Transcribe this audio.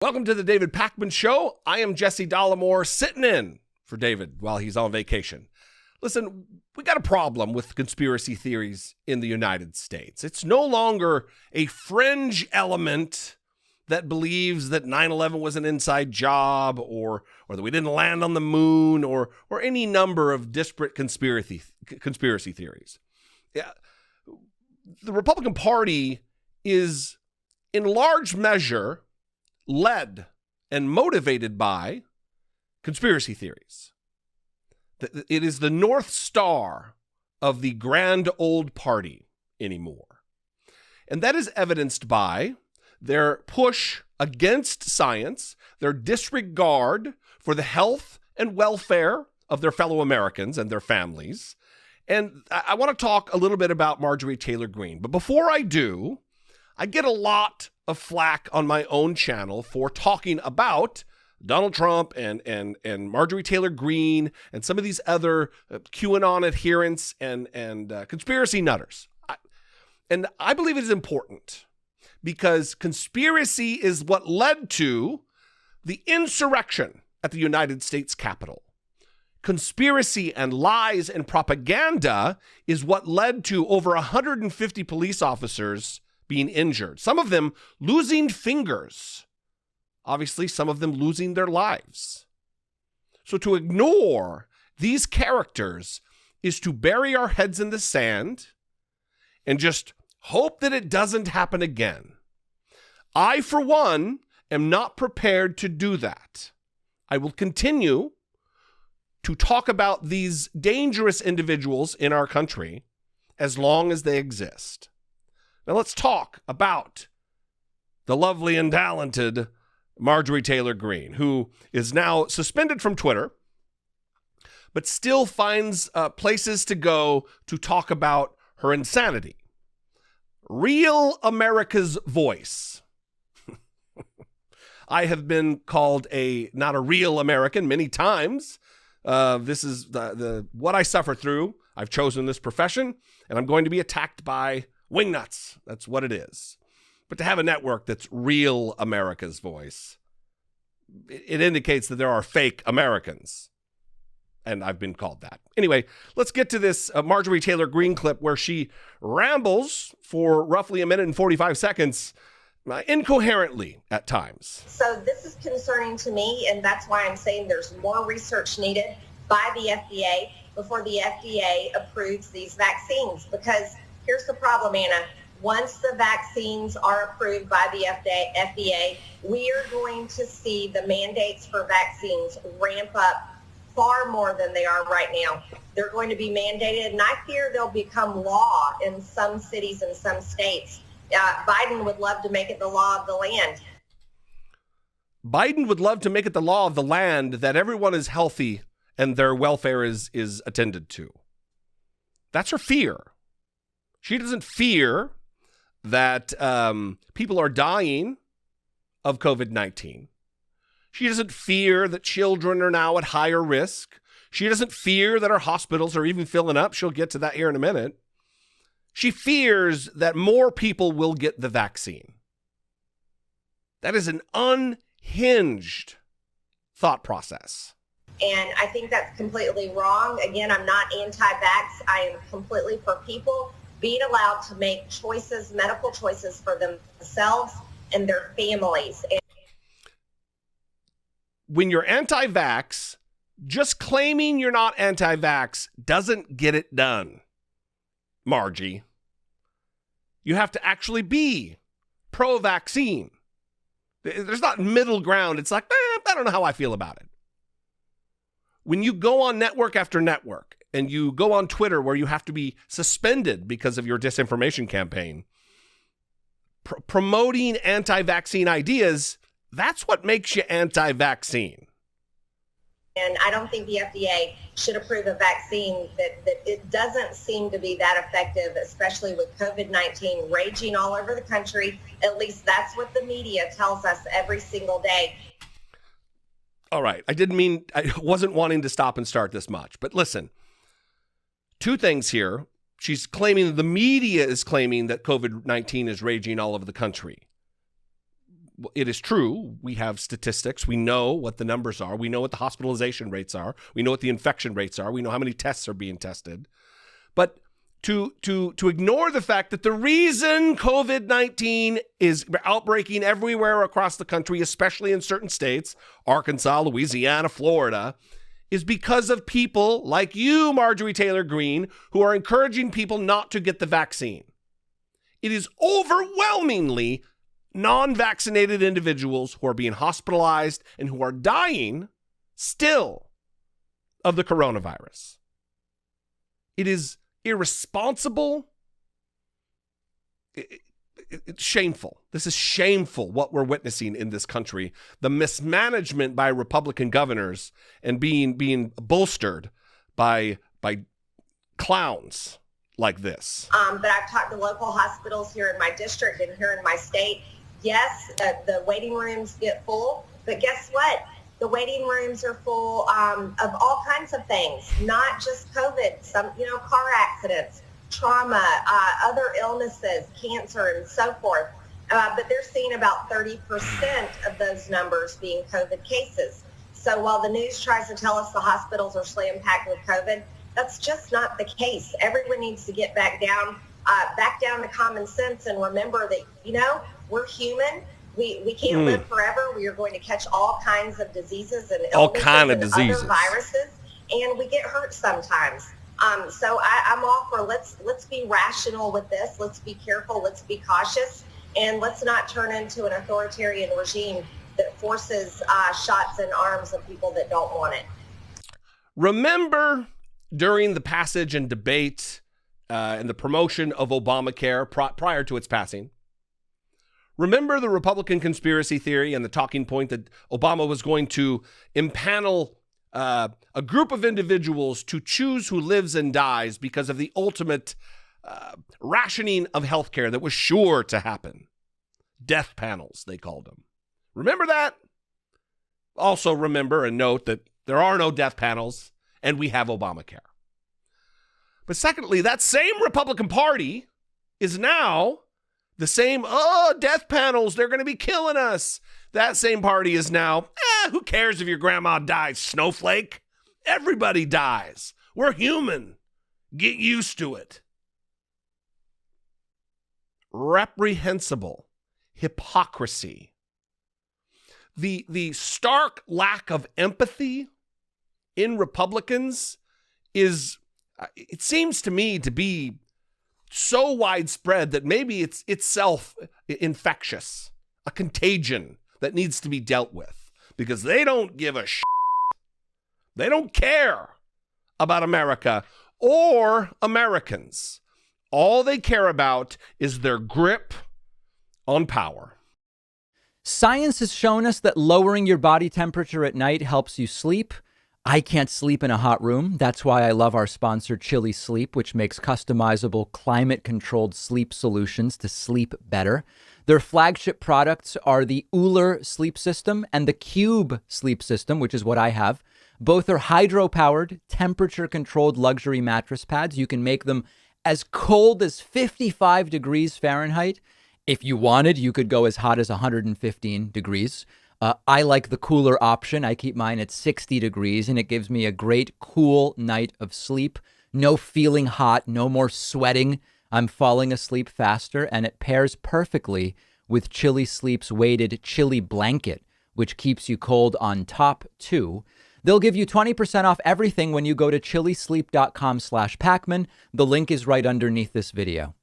Welcome to the David Pakman Show. I am Jesse Dollemore, sitting in for David while he's on vacation. Listen, we got a problem with conspiracy theories in the United States. It's no longer a fringe element that believes that 9/11 was an inside job or that we didn't land on the moon or any number of disparate conspiracy theories. Yeah. The Republican Party is in large measure led and motivated by conspiracy theories. It is the North Star of the grand old party anymore. And that is evidenced by their push against science, their disregard for the health and welfare of their fellow Americans and their families. And I want to talk a little bit about Marjorie Taylor Greene. But before I do, I get a lot of flack on my own channel for talking about Donald Trump and Marjorie Taylor Greene and some of these other QAnon adherents and conspiracy nutters. I believe it is important because conspiracy is what led to the insurrection at the United States Capitol. Conspiracy and lies and propaganda is what led to over 150 police officers being injured, some of them losing fingers, obviously some of them losing their lives. So to ignore these characters is to bury our heads in the sand and just hope that it doesn't happen again. I, for one, am not prepared to do that. I will continue to talk about these dangerous individuals in our country as long as they exist. Now let's talk about the lovely and talented Marjorie Taylor Greene, who is now suspended from Twitter, but still finds places to go to talk about her insanity. Real America's voice. I have been called not a real American many times. This is the what I suffer through. I've chosen this profession, and I'm going to be attacked by wingnuts. That's what it is. But to have a network that's real America's voice, it indicates that there are fake Americans. And I've been called that. Anyway, let's get to this Marjorie Taylor Greene clip where she rambles for roughly a minute and 45 seconds, incoherently at times. So this is concerning to me, and that's why I'm saying there's more research needed by the FDA before the FDA approves these vaccines. Because here's the problem, Anna. Once the vaccines are approved by the FDA, we are going to see the mandates for vaccines ramp up far more than they are right now. They're going to be mandated, and I fear they'll become law in some cities and some states. Biden would love to make it the law of the land. Biden would love to make it the law of the land that everyone is healthy and their welfare is attended to. That's her fear. She doesn't fear that people are dying of COVID-19. She doesn't fear that children are now at higher risk. She doesn't fear that our hospitals are even filling up. She'll get to that here in a minute. She fears that more people will get the vaccine. That is an unhinged thought process. And I think that's completely wrong. Again, I'm not anti-vax. I am completely for people being allowed to make choices, medical choices for themselves and their families. When you're anti-vax, just claiming you're not anti-vax doesn't get it done, Margie. You have to actually be pro-vaccine. There's not middle ground. It's like, I don't know how I feel about it. When you go on network after network and you go on Twitter where you have to be suspended because of your disinformation campaign, promoting anti-vaccine ideas, that's what makes you anti-vaccine. And I don't think the FDA should approve a vaccine that it doesn't seem to be that effective, especially with COVID-19 raging all over the country. At least that's what the media tells us every single day. All right. I wasn't wanting to stop and start this much. But listen, two things here. She's claiming, the media is claiming that COVID-19 is raging all over the country. it is true. We have statistics. We know what the numbers are. We know what the hospitalization rates are. We know what the infection rates are. We know how many tests are being tested. But to ignore the fact that the reason COVID-19 is outbreaking everywhere across the country, especially in certain states, Arkansas, Louisiana, Florida, is because of people like you, Marjorie Taylor Greene, who are encouraging people not to get the vaccine. It is overwhelmingly non-vaccinated individuals who are being hospitalized and who are dying still of the coronavirus. It is irresponsible. It's shameful. This is shameful what we're witnessing in this country. The mismanagement by Republican governors and being bolstered by clowns like this. But I've talked to local hospitals here in my district and here in my state. Yes, the waiting rooms get full, but guess what? The waiting rooms are full of all kinds of things, not just COVID, some, car accidents, trauma, other illnesses, cancer, and so forth. But they're seeing about 30% of those numbers being COVID cases. So while the news tries to tell us the hospitals are slam-packed with COVID, that's just not the case. Everyone needs to get back down to common sense and remember that, we're human. We can't live forever. We are going to catch all kinds of diseases and illnesses and other viruses, and we get hurt sometimes. So I'm all for let's be rational with this. Let's be careful. Let's be cautious, and let's not turn into an authoritarian regime that forces shots in arms of people that don't want it. Remember during the passage and debate and the promotion of Obamacare prior to its passing, remember the Republican conspiracy theory and the talking point that Obama was going to impanel a group of individuals to choose who lives and dies because of the ultimate rationing of healthcare that was sure to happen. Death panels, they called them. Remember that? Also remember and note that there are no death panels and we have Obamacare. But secondly, that same Republican Party is now the same, death panels, they're going to be killing us. That same party is now, who cares if your grandma dies, snowflake? Everybody dies. We're human. Get used to it. Reprehensible hypocrisy. The stark lack of empathy in Republicans is, it seems to me to be so widespread that maybe it's itself infectious, a contagion that needs to be dealt with because they don't give a shit. They don't care about America or Americans. All they care about is their grip on power. Science has shown us that lowering your body temperature at night helps you sleep. I can't sleep in a hot room. That's why I love our sponsor, Chili Sleep, which makes customizable, climate-controlled sleep solutions to sleep better. Their flagship products are the Uller sleep system and the Cube sleep system, which is what I have. Both are hydro-powered, temperature-controlled luxury mattress pads. You can make them as cold as 55 degrees Fahrenheit. If you wanted, you could go as hot as 115 degrees. I like the cooler option. I keep mine at 60 degrees, and it gives me a great cool night of sleep. No feeling hot, no more sweating. I'm falling asleep faster, and it pairs perfectly with Chili Sleep's weighted Chili Blanket, which keeps you cold on top, too. They'll give you 20% off everything when you go to chilisleep.com/Pacman. The link is right underneath this video.